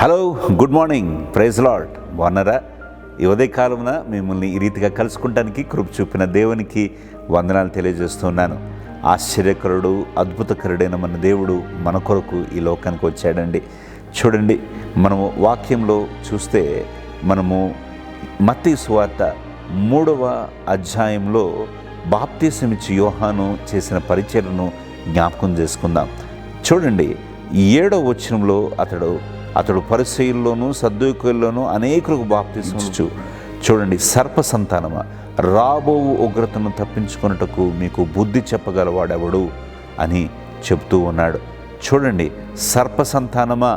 Hello, good morning, praise Lord. బాగున్నారా? ఈ ఉదయకాలమున మిమ్మల్ని ఈ రీతిగా కలుసుకుంటానికి కృప చూపిన దేవునికి వందనాలు తెలియజేస్తున్నాను. ఆశ్చర్యకరుడు, అద్భుతకరుడైన మన దేవుడు మన కొరకు ఈ లోకానికి వచ్చాడండి. చూడండి, మనము వాక్యంలో చూస్తే మనము మత్తయి సువార్త 3వ అధ్యాయంలో బాప్తిసమిచ్చి యోహాను చేసిన పరిచర్యను జ్ఞాపకం చేసుకుందాం. చూడండి, 7వ వచనంలో అతడు పరిసయ్యుల్లోనూ సద్దూకయుల్లోనూ అనేకులకు బాప్తిసమిచ్చు. చూడండి, సర్ప సంతానమా, రాబోవు ఉగ్రతను తప్పించుకొనుటకు మీకు బుద్ధి చెప్పగలవాడెవడు అని చెప్తూ ఉన్నాడు. చూడండి, సర్ప సంతానమా,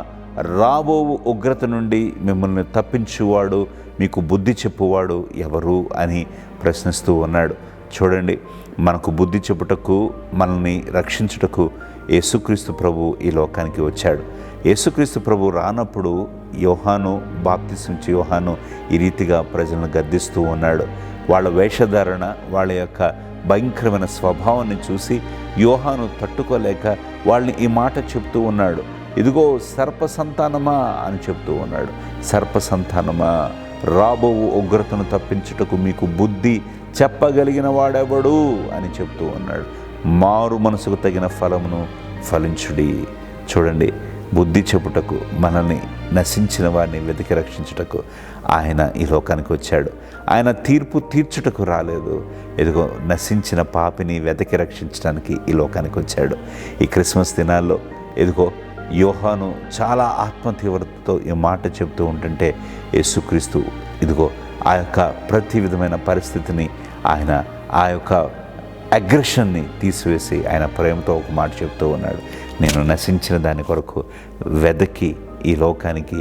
రాబోవు ఉగ్రత నుండి మిమ్మల్ని తప్పించువాడు, మీకు బుద్ధి చెప్పువాడు ఎవరు అని ప్రశ్నిస్తూ ఉన్నాడు. చూడండి, మనకు బుద్ధి చెప్పుటకు, మనల్ని రక్షించుటకు యేసుక్రీస్తు ప్రభు ఈ లోకానికి వచ్చాడు. యేసుక్రీస్తు ప్రభు రానప్పుడు యోహాను, బాప్తిసమిచ్చే యోహాను ఈ రీతిగా ప్రజలను గద్దిస్తూ ఉన్నాడు. వాళ్ళ వేషధారణ, వాళ్ళ యొక్క భయంకరమైన స్వభావాన్ని చూసి యోహాను తట్టుకోలేక వాళ్ళని ఈ మాట చెప్తూ ఉన్నాడు. ఇదిగో సర్ప సంతానమా అని చెప్తూ ఉన్నాడు. సర్ప సంతానమా, రాబోవు ఉగ్రతను తప్పించుటకు మీకు బుద్ధి చెప్పగలిగిన వాడెవడు అని చెప్తూ ఉన్నాడు. మారు మనసుకు తగిన ఫలమును ఫలించుడి. చూడండి, బుద్ధి చెప్పుటకు, మనల్ని నశించిన వారిని వెతికి రక్షించుటకు ఆయన ఈ లోకానికి వచ్చాడు. ఆయన తీర్పు తీర్చుటకు రాలేదు. ఇదిగో నశించిన పాపిని వెతికి రక్షించడానికి ఈ లోకానికి వచ్చాడు. ఈ క్రిస్మస్ దినాల్లో ఇదిగో యోహాను చాలా ఆత్మతీవ్రతతో ఈ మాట చెప్తూ ఉంటుంటే యేసుక్రీస్తు ఇదిగో ఆ యొక్క ప్రతి విధమైన పరిస్థితిని, ఆయన ఆ యొక్క అగ్రెషన్ని తీసివేసి ఆయన ప్రేమతో ఒక మాట చెప్తూ ఉన్నాడు. నేను నశించిన దాని కొరకు వెదకి ఈ లోకానికి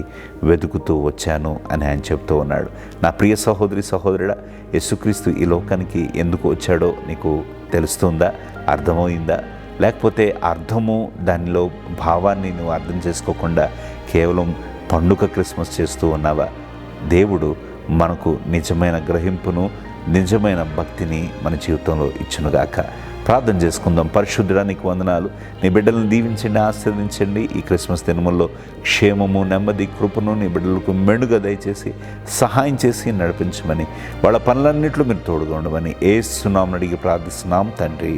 వెతుకుతూ వచ్చాను అని ఆయన చెప్తూ ఉన్నాడు. నా ప్రియ సహోదరి సహోదరుడా, యేసుక్రీస్తు ఈ లోకానికి ఎందుకు వచ్చాడో నీకు తెలుస్తుందా? అర్థమైందా? లేకపోతే అర్థము, దానిలో భావాన్ని నువ్వు అర్థం చేసుకోకుండా కేవలం పండుగ క్రిస్మస్ చేస్తూ ఉన్నావా? దేవుడు మనకు నిజమైన గ్రహింపును, నిజమైన భక్తిని మన జీవితంలో ఇచ్చునుగాక. ప్రార్థన చేసుకుందాం. పరిశుద్ధుడా, నీకు వందనాలు. నీ బిడ్డలను దీవించండి, ఆశీర్వదించండి. ఈ క్రిస్మస్ దినముల్లో క్షేమము, నెమ్మది, కృపను నీ బిడ్డలకు మెండుగా దయచేసి సహాయం చేసి నడిపించమని, వాళ్ళ పనులన్నింటిలో మీరు తోడుగా ఉండమని యేసు నామమున అడిగి ప్రార్థిస్తున్నాం తండ్రి,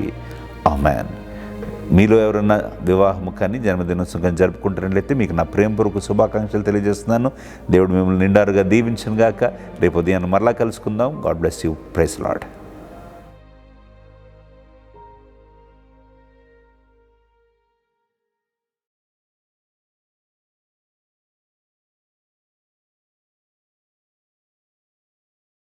ఆమేన్. మీలో ఎవరన్నా వివాహము కానీ జన్మదినోత్సవం కానీ జరుపుకుంటున్నట్లయితే మీకు నా ప్రేమపూర్వక శుభాకాంక్షలు తెలియజేస్తున్నాను. దేవుడు మిమ్మల్ని నిండారుగా దీవించను గాక. రేపు ఉదయాన్ని మరలా కలుసుకుందాం. God bless you. Praise lord.